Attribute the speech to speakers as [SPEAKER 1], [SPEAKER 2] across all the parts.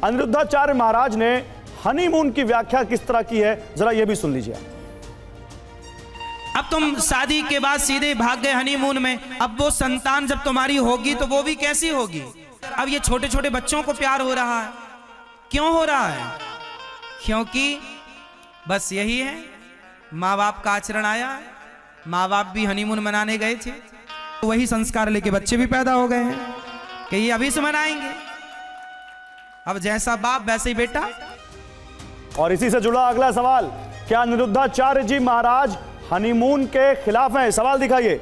[SPEAKER 1] अनिरुद्धाचार्य महाराज ने हनीमून की व्याख्या किस तरह की है, जरा यह भी सुन लीजिए।
[SPEAKER 2] अब तुम शादी के बाद सीधे भाग गए हनीमून में, अब वो संतान जब तुम्हारी होगी तो वो भी कैसी होगी। अब ये छोटे छोटे बच्चों को प्यार हो रहा है, क्यों हो रहा है? क्योंकि बस यही है, माँ बाप का आचरण आया है, माँ बाप भी हनीमून मनाने गए थे, तो वही संस्कार लेके बच्चे भी पैदा हो गए हैं कि ये अभी से मनाएंगे। अब जैसा बाप वैसे ही बेटा।
[SPEAKER 1] और इसी से जुड़ा अगला सवाल, क्या अनिरुद्धाचार्य जी महाराज हनीमून के खिलाफ हैं? सवाल दिखाइए।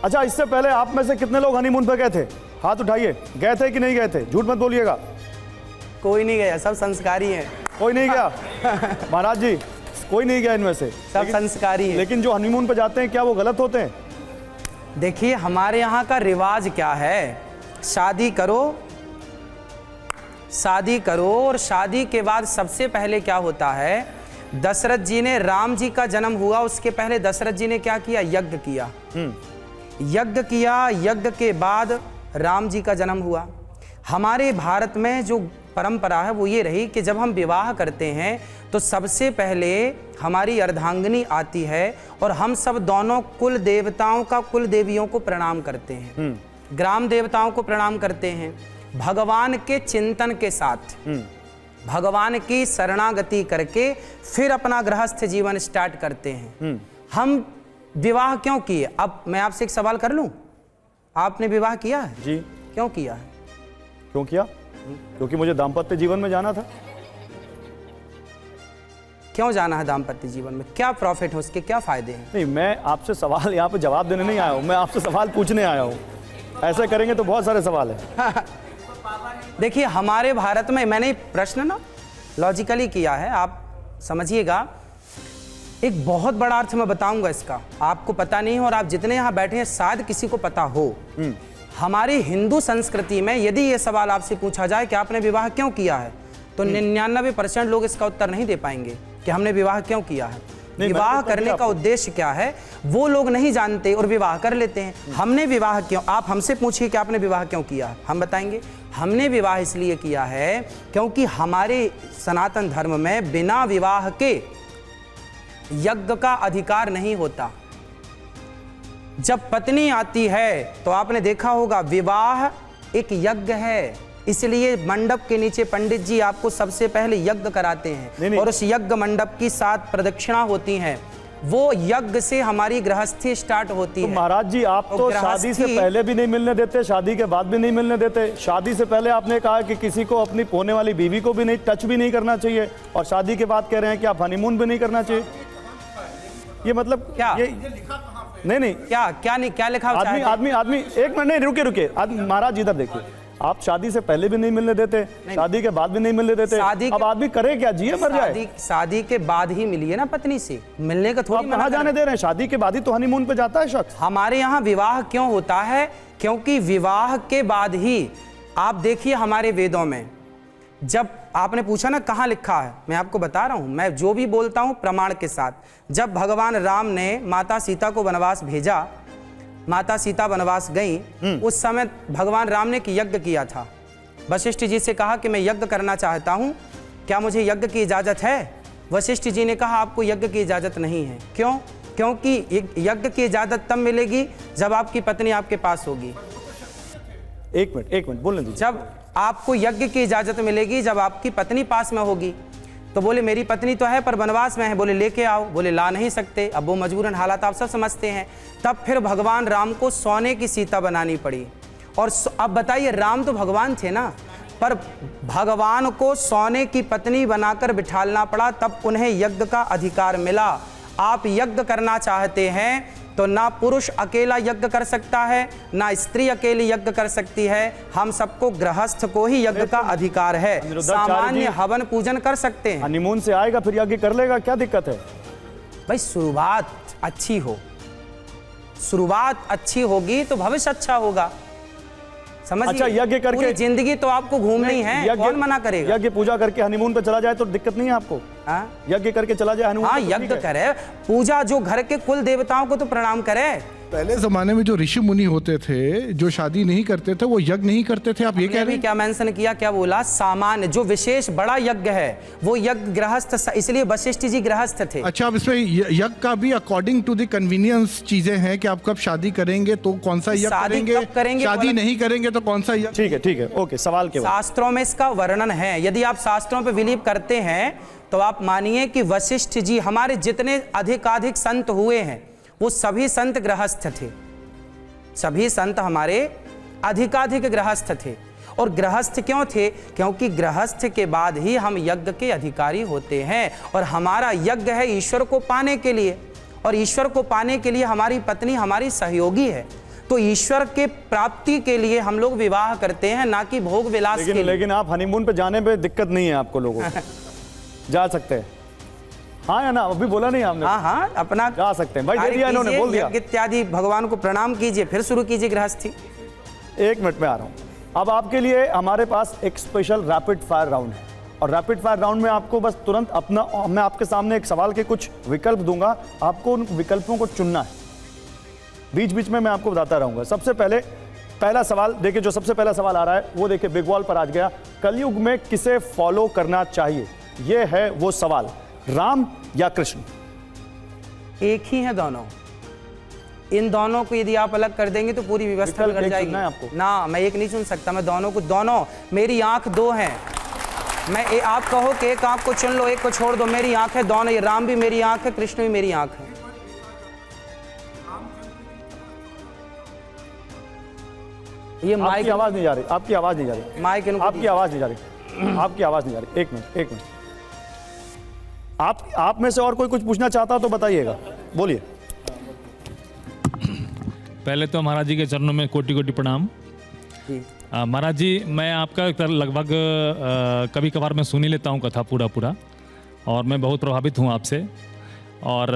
[SPEAKER 1] अच्छा, इससे पहले आप में से कितने लोग हनीमून पर गए थे? हाथ उठाइए। गए थे कि नहीं गए थे? झूठ मत बोलिएगा।
[SPEAKER 3] कोई नहीं गया, सब संस्कारी हैं।
[SPEAKER 1] कोई नहीं गया? महाराज जी, कोई नहीं गया इनमें से?
[SPEAKER 3] सब संस्कारी हैं।
[SPEAKER 1] लेकिन जो हनीमून पर जाते हैं, क्या वो गलत होते हैं?
[SPEAKER 3] देखिए, हमारे यहाँ का रिवाज क्या है, शादी करो और शादी के बाद सबसे पहले क्या होता है, दशरथ जी ने, राम जी का जन्म हुआ उसके पहले दशरथ जी ने क्या किया, यज्ञ किया। यज्ञ के बाद राम जी का जन्म हुआ। हमारे भारत में जो परंपरा है वो ये रही कि जब हम विवाह करते हैं तो सबसे पहले हमारी अर्धांगिनी आती है और हम सब दोनों कुल देवताओं का, कुल देवियों को प्रणाम करते हैं, ग्राम देवताओं को प्रणाम करते हैं, भगवान के चिंतन के साथ, भगवान की शरणागति करके फिर अपना गृहस्थ जीवन स्टार्ट करते हैं। हम विवाह क्यों किए? अब मैं आपसे एक सवाल कर लूं, आपने विवाह किया है?
[SPEAKER 1] जी।
[SPEAKER 3] क्यों किया है?
[SPEAKER 1] क्यों किया? क्योंकि मुझे दाम्पत्य जीवन में जाना था।
[SPEAKER 3] क्यों जाना है दाम्पत्य जीवन में? क्या प्रॉफिट है उसके, क्या फायदे हैं?
[SPEAKER 1] नहीं, मैं आपसे सवाल यहाँ पे जवाब देने नहीं आया हूँ, मैं आपसे सवाल पूछने आया हूँ। ऐसे करेंगे तो बहुत सारे सवाल हैं।
[SPEAKER 3] देखिए, हमारे भारत में, मैंने प्रश्न ना लॉजिकली किया है, आप समझिएगा। एक बहुत बड़ा अर्थ मैं बताऊंगा इसका, आपको पता नहीं हो और आप जितने यहाँ बैठे हैं शायद किसी को पता हो। हमारी हिंदू संस्कृति में यदि ये सवाल आपसे पूछा जाए कि आपने विवाह क्यों किया है, तो 99% लोग इसका उत्तर नहीं दे पाएंगे कि हमने विवाह क्यों किया है। विवाह करने का उद्देश्य क्या है वो लोग नहीं जानते और विवाह कर लेते हैं। हमने विवाह क्यों, आप हमसे पूछिए कि आपने विवाह क्यों किया है, हम बताएंगे। हमने विवाह इसलिए किया है क्योंकि हमारे सनातन धर्म में बिना विवाह के यज्ञ का अधिकार नहीं होता। जब पत्नी आती है तो आपने देखा होगा विवाह एक यज्ञ है, इसलिए मंडप के नीचे पंडित जी आपको सबसे पहले यज्ञ कराते हैं और उस यज्ञ मंडप की 7 प्रदक्षिणा होती हैं। वो यज्ञ से हमारी गृहस्थी स्टार्ट होती है।
[SPEAKER 1] महाराज जी, आप तो शादी से पहले भी नहीं मिलने देते, शादी के बाद भी नहीं मिलने देते। शादी से पहले आपने कहा कि किसी को अपनी होने वाली बीवी को भी नहीं टच भी नहीं करना चाहिए, और शादी के बाद कह रहे हैं कि आप हनीमून भी नहीं करना चाहिए। ये मतलब
[SPEAKER 3] क्या?
[SPEAKER 1] ये नहीं
[SPEAKER 3] क्या लिखा?
[SPEAKER 1] आदमी एक मिनट, नहीं, रुके। महाराज इधर देखिए, आप शादी से पहले भी नहीं मिलने देते, शादी के बाद भी नहीं मिलने देते। अब आदमी करे क्या, जिए मर जाए?
[SPEAKER 3] शादी के बाद ही मिलिए ना पत्नी से, मिलने का थोड़ी
[SPEAKER 1] कहाँ जाने दे रहे हैं? शादी के बाद ही तो हनीमून पे जाता है शख्स।
[SPEAKER 3] हमारे यहाँ विवाह क्यों होता है? क्योंकि विवाह के बाद ही, आप देखिए हमारे वेदों में, जब आपने पूछा ना कहाँ लिखा है, मैं आपको बता रहा हूं, मैं जो भी बोलता हूं प्रमाण के साथ। जब भगवान राम ने माता सीता को वनवास भेजा, माता सीता वनवास गई, उस समय भगवान राम ने एक यज्ञ किया था। वशिष्ठ जी से कहा कि मैं यज्ञ करना चाहता हूं, क्या मुझे यज्ञ की इजाजत है? वशिष्ठ जी ने कहा आपको यज्ञ की इजाजत नहीं है। क्यों? क्योंकि यज्ञ की इजाजत तब मिलेगी जब आपकी पत्नी आपके पास होगी।
[SPEAKER 1] एक मिनट बोलने दीजिए।
[SPEAKER 3] जब आपको यज्ञ की इजाजत मिलेगी जब आपकी पत्नी पास में होगी। तो बोले मेरी पत्नी तो है पर वनवास में है, बोले लेके आओ, बोले ला नहीं सकते। अब वो मजबूरन हालात आप सब समझते हैं। तब फिर भगवान राम को सोने की सीता बनानी पड़ी। और अब बताइए, राम तो भगवान थे ना, पर भगवान को सोने की पत्नी बनाकर बिठालना पड़ा, तब उन्हें यज्ञ का अधिकार मिला। आप यज्ञ करना चाहते हैं तो ना पुरुष अकेला यज्ञ कर सकता है, ना स्त्री अकेली यज्ञ कर सकती है। हम सबको गृहस्थ को ही यज्ञ का अधिकार है। सामान्य हवन पूजन कर सकते हैं।
[SPEAKER 1] हनीमून से आएगा फिर यज्ञ कर लेगा, क्या दिक्कत है?
[SPEAKER 3] भाई शुरुआत अच्छी हो, शुरुआत अच्छी होगी तो भविष्य अच्छा होगा, समझिए।
[SPEAKER 1] अच्छा, यज्ञ करके
[SPEAKER 3] पूरी जिंदगी तो आपको घूमनी है, कौन मना करेगा?
[SPEAKER 1] यज्ञ पूजा करके हनीमून पे चला जाए तो दिक्कत नहीं है आपको? यज्ञ करके चला जाए हनीमून?
[SPEAKER 3] हाँ, यज्ञ करे, पूजा, जो घर के कुल देवताओं को तो प्रणाम करे।
[SPEAKER 4] पहले जमाने में जो ऋषि मुनि होते थे, जो शादी नहीं करते थे, वो यज्ञ नहीं करते थे, आप ये कह रहे
[SPEAKER 3] अभी
[SPEAKER 4] हैं?
[SPEAKER 3] क्या मेंशन किया, क्या बोला? सामान्य जो विशेष बड़ा यज्ञ है वो यज्ञ गृहस्थ, इसलिए वशिष्ठ जी गृहस्थ थे।
[SPEAKER 4] अच्छा, अब इसमें यज्ञ का भी अकॉर्डिंग टू द कन्वीनियंस चीजें हैं कि आप कब शादी करेंगे तो कौन सा यज्ञ
[SPEAKER 3] शादी
[SPEAKER 4] करेंगे,
[SPEAKER 3] कब करेंगे,
[SPEAKER 4] शादी
[SPEAKER 3] बोला-
[SPEAKER 4] नहीं करेंगे तो कौन सा यज्ञ।
[SPEAKER 1] ठीक है, ओके, सवाल के बाद।
[SPEAKER 3] शास्त्रों में इसका वर्णन है। यदि आप शास्त्रों पे बिलीव करते हैं तो आप मानिए कि वशिष्ठ जी, हमारे जितने अधिकाधिक संत हुए हैं वो सभी संत गृहस्थ थे। सभी संत हमारे अधिकाधिक गृहस्थ थे। और गृहस्थ क्यों थे? क्योंकि गृहस्थ के बाद ही हम यज्ञ के अधिकारी होते हैं, और हमारा यज्ञ है ईश्वर को पाने के लिए, और ईश्वर को पाने के लिए हमारी पत्नी हमारी सहयोगी है। तो ईश्वर के प्राप्ति के लिए हम लोग विवाह करते हैं, ना कि भोग विलास के लिए।
[SPEAKER 1] लेकिन आप हनीमून पे जाने पे दिक्कत नहीं है आपको लोगों को? जा सकते हैं, हाँ या ना? अभी बोला नहीं आपने?
[SPEAKER 3] हाँ, अपना
[SPEAKER 1] जा सकते हैं भाई, दे दिया इन्होंने, बोल दिया।
[SPEAKER 3] यज्ञ इत्यादि भगवान को प्रणाम कीजिए, फिर शुरू कीजिए गृहस्थी।
[SPEAKER 1] 1 मिनट में आ रहा हूँ। अब आपके लिए हमारे पास एक स्पेशल रैपिड फायर राउंड है, और रैपिड फायर राउंड में आपको बस तुरंत मैं आपके सामने एक सवाल के कुछ विकल्प दूंगा, आपको उन विकल्पों को चुनना है। बीच बीच में मैं आपको बताता रहूंगा। सबसे पहले पहला सवाल देखिए, जो सबसे पहला सवाल आ रहा है वो देखिए, बिग वॉल पर आज गया। कलयुग में किसे फॉलो करना चाहिए? ये है वो सवाल, राम या कृष्ण?
[SPEAKER 3] एक ही है दोनों। इन दोनों को यदि आप अलग कर देंगे तो पूरी व्यवस्था
[SPEAKER 1] विकल्प
[SPEAKER 3] बिगड़
[SPEAKER 1] एक
[SPEAKER 3] जाएगी।
[SPEAKER 1] चुनना है आपको?
[SPEAKER 3] ना, मैं एक नहीं चुन सकता, मैं दोनों को, दोनों मेरी आंख दो हैं। आप कहो कि एक आंख को चुन लो, एक को छोड़ दो, मेरी आंख है दोनों। ये राम भी मेरी आंख है, कृष्ण भी मेरी आंख है। ये
[SPEAKER 1] आपकी
[SPEAKER 3] माइक,
[SPEAKER 1] आवाज नहीं जा रही, आपकी आवाज नहीं जा रही,
[SPEAKER 3] माइक इनको
[SPEAKER 1] आपकी आवाज नहीं जा रही, आपकी आवाज नहीं जा रही। 1 मिनट। आप में से और कोई कुछ पूछना चाहता हो तो बताइएगा, बोलिए।
[SPEAKER 5] पहले तो महाराज जी के चरणों में कोटि कोटि प्रणाम।
[SPEAKER 3] जी।
[SPEAKER 5] महाराज जी, मैं आपका लगभग कभी कभार मैं सुन ही लेता हूँ कथा पूरा, और मैं बहुत प्रभावित हूँ आपसे, और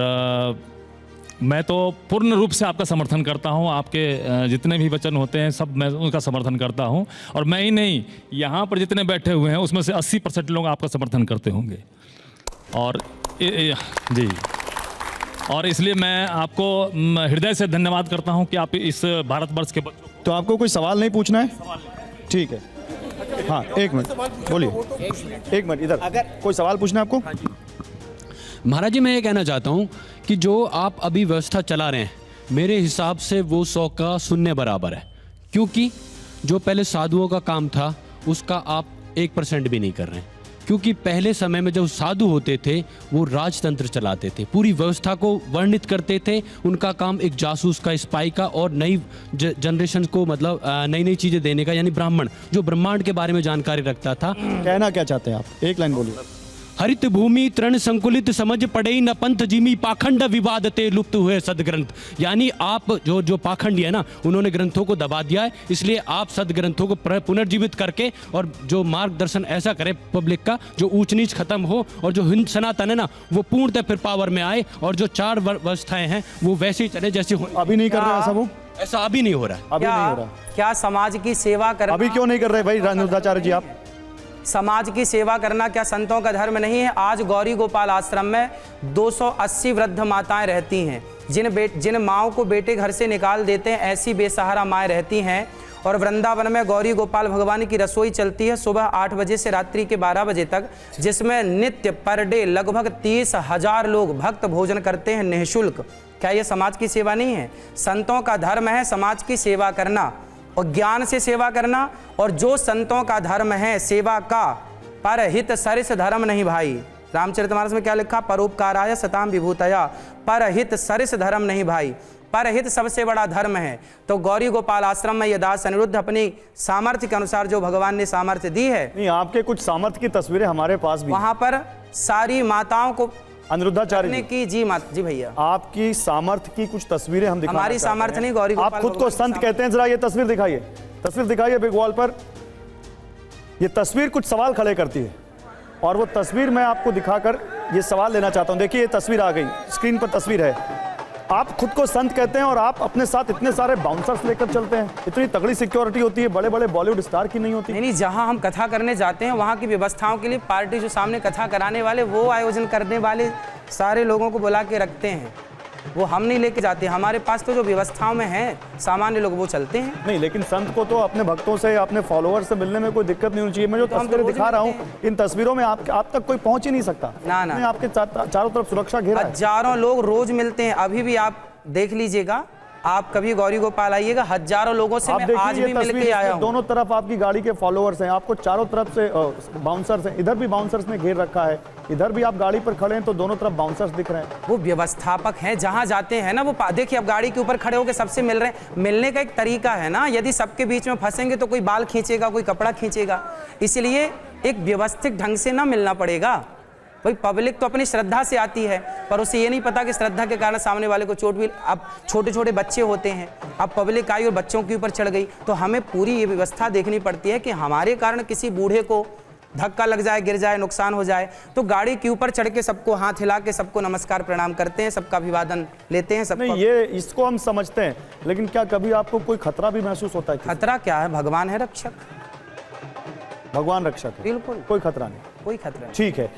[SPEAKER 5] मैं तो पूर्ण रूप से आपका समर्थन करता हूँ। आपके जितने भी वचन होते हैं सब मैं उनका समर्थन करता हूँ, और मैं ही नहीं, यहाँ पर जितने बैठे हुए हैं उसमें से 80% लोग आपका समर्थन करते होंगे। और जी, और इसलिए मैं आपको हृदय से धन्यवाद करता हूं कि आप इस भारतवर्ष के बच्चों को।
[SPEAKER 1] तो आपको कोई सवाल नहीं पूछना है? ठीक है, हाँ 1 मिनट बोलिए। 1 मिनट, इधर कोई सवाल पूछना है आपको?
[SPEAKER 6] महाराज जी, मैं ये कहना चाहता हूँ कि जो आप अभी व्यवस्था चला रहे हैं, मेरे हिसाब से वो 100 का 0 बराबर है। क्योंकि जो पहले साधुओं का काम था उसका आप 1% भी नहीं कर रहे हैं। क्योंकि पहले समय में जब साधु होते थे वो राजतंत्र चलाते थे, पूरी व्यवस्था को वर्णित करते थे। उनका काम एक जासूस का, स्पाई का, और नई जनरेशन को मतलब नई नई चीज़ें देने का, यानी ब्राह्मण जो ब्रह्मांड के बारे में जानकारी रखता था।
[SPEAKER 1] कहना क्या चाहते हैं आप? 1 लाइन बोलिए।
[SPEAKER 6] हरित भूमि तृण संकुलित समझ पड़े न पंथ जिमी पाखंड विवादते लुप्त हुए सदग्रंथ। यानी आप जो पाखंडी है ना, उन्होंने ग्रंथों को दबा दिया है, इसलिए आप सदग्रंथों को पुनर्जीवित करके और जो मार्गदर्शन ऐसा करें पब्लिक का, जो ऊंच नीच खत्म हो, और जो हिंद सनातन है ना वो पूर्णतः फिर पावर में आए, और जो 4 व्यवस्थाएं हैं वो वैसे ही चले जैसे
[SPEAKER 1] अभी नहीं कर रहे ऐसा? वो
[SPEAKER 6] ऐसा अभी नहीं हो रहा है।
[SPEAKER 1] अभी नहीं हो रहा।
[SPEAKER 3] क्या समाज की सेवा करना,
[SPEAKER 1] अभी क्यों नहीं कर रहे भाई राजनुद्धाचार्य जी? आप
[SPEAKER 3] समाज की सेवा करना क्या संतों का धर्म नहीं है? आज गौरी गोपाल आश्रम में 280 वृद्ध माताएं रहती हैं, जिन माँओं को बेटे घर से निकाल देते हैं, ऐसी बेसहारा माएँ रहती हैं। और वृंदावन में गौरी गोपाल भगवान की रसोई चलती है सुबह 8 बजे से रात्रि के 12 बजे तक, जिसमें नित्य पर डे लगभग 30,000 लोग भक्त भोजन करते हैं निःशुल्क। क्या ये समाज की सेवा नहीं है? संतों का धर्म है समाज की सेवा करना और ज्ञान से सेवा करना, और जो संतों का धर्म है सेवा का, परहित सरिस धर्म नहीं भाई। रामचरितमानस में क्या लिखा? परोपकाराय सताम विभूतया, परहित सरिस धर्म नहीं भाई। परहित सबसे बड़ा धर्म है। तो गौरी गोपाल आश्रम में ये दास अनिरुद्ध अपनी सामर्थ्य के अनुसार जो भगवान ने सामर्थ्य दी है,
[SPEAKER 1] नहीं, आपके कुछ सामर्थ्य की तस्वीरें हमारे पास भी
[SPEAKER 3] वहां पर सारी माताओं को
[SPEAKER 1] अनिरुद्धाचार्य
[SPEAKER 3] की जी भैया,
[SPEAKER 1] आपकी सामर्थ्य की कुछ तस्वीरें हम दिखाना
[SPEAKER 3] हमारी
[SPEAKER 1] चाहते
[SPEAKER 3] सामर्थ्य
[SPEAKER 1] हैं।
[SPEAKER 3] नहीं, गौरी
[SPEAKER 1] आप
[SPEAKER 3] गोपाल
[SPEAKER 1] खुद को
[SPEAKER 3] भगवान
[SPEAKER 1] संत
[SPEAKER 3] की
[SPEAKER 1] कहते हैं, जरा ये तस्वीर दिखाइए, तस्वीर दिखाइए बिग वॉल पर। ये तस्वीर कुछ सवाल खड़े करती है, और वो तस्वीर मैं आपको दिखाकर ये सवाल लेना चाहता हूं। देखिए ये तस्वीर आ गई, स्क्रीन पर तस्वीर है। आप खुद को संत कहते हैं और आप अपने साथ इतने सारे बाउंसर्स लेकर चलते हैं, इतनी तगड़ी सिक्योरिटी होती है, बड़े बड़े बॉलीवुड स्टार की नहीं होती।
[SPEAKER 3] नहीं, जहां हम कथा करने जाते हैं वहां की व्यवस्थाओं के लिए पार्टी जो सामने कथा कराने वाले, वो आयोजन करने वाले सारे लोगों को बुला के रखते हैं। वो हम नहीं लेके जाते, हमारे पास तो जो व्यवस्थाओं में है सामान्य लोग वो चलते हैं।
[SPEAKER 1] नहीं, लेकिन संत को तो अपने भक्तों से, अपने फॉलोअर्स से मिलने में कोई दिक्कत नहीं होनी चाहिए। मैं जो
[SPEAKER 3] तो हम तो
[SPEAKER 1] तस्वीरें
[SPEAKER 3] रोज
[SPEAKER 1] दिखा रहा हूँ,
[SPEAKER 3] मिलते
[SPEAKER 1] इन तस्वीरों में आप तक कोई पहुंच ही नहीं सकता।
[SPEAKER 3] ना।
[SPEAKER 1] नहीं, आपके चारों तरफ सुरक्षा घेरा है।
[SPEAKER 3] हजारों लोग रोज मिलते हैं, अभी भी आप देख लीजिएगा, आप कभी गौरी गोपाल आइएगा, हजारों लोगों से
[SPEAKER 1] आप
[SPEAKER 3] मैं
[SPEAKER 1] देखिए
[SPEAKER 3] आज
[SPEAKER 1] ये
[SPEAKER 3] भी मिलके
[SPEAKER 1] तस्वीर,
[SPEAKER 3] आया हूँ।
[SPEAKER 1] दोनों तरफ आपकी गाड़ी के फॉलोअर्स हैं, आपको चारों तरफ से बाउंसर्स हैं, इधर भी बाउंसर्स ने घेर रखा है, इधर भी आप गाड़ी पर खड़े हैं तो दोनों तरफ बाउंसर्स दिख रहे हैं।
[SPEAKER 3] वो व्यवस्थापक हैं, जहां जाते हैं ना वो देखिए, अब गाड़ी के ऊपर खड़े होकर सबसे मिल रहे हैं। मिलने का एक तरीका है ना, यदि सबके बीच में फंसेंगे तो कोई बाल खींचेगा, कोई कपड़ा खींचेगा, इसलिए एक व्यवस्थित ढंग से ना मिलना पड़ेगा। भाई पब्लिक तो अपनी श्रद्धा से आती है, पर उसे ये नहीं पता कि श्रद्धा के कारण सामने वाले को चोट भी। अब छोटे छोटे बच्चे होते हैं, अब पब्लिक आई और बच्चों के ऊपर चढ़ गई, तो हमें पूरी ये व्यवस्था देखनी पड़ती है कि हमारे कारण किसी बूढ़े को धक्का लग जाए, गिर जाए, नुकसान हो जाए, तो गाड़ी के ऊपर चढ़ के सबको हाथ हिला के सबको नमस्कार प्रणाम करते हैं, सबका अभिवादन लेते हैं।
[SPEAKER 1] नहीं, ये इसको हम समझते हैं, लेकिन क्या कभी आपको कोई खतरा भी महसूस होता है?
[SPEAKER 3] खतरा क्या है, भगवान है रक्षक,
[SPEAKER 1] भगवान रक्षक है,
[SPEAKER 3] बिल्कुल
[SPEAKER 1] कोई खतरा नहीं।
[SPEAKER 3] कोई खतरा नहीं।
[SPEAKER 1] ठीक है।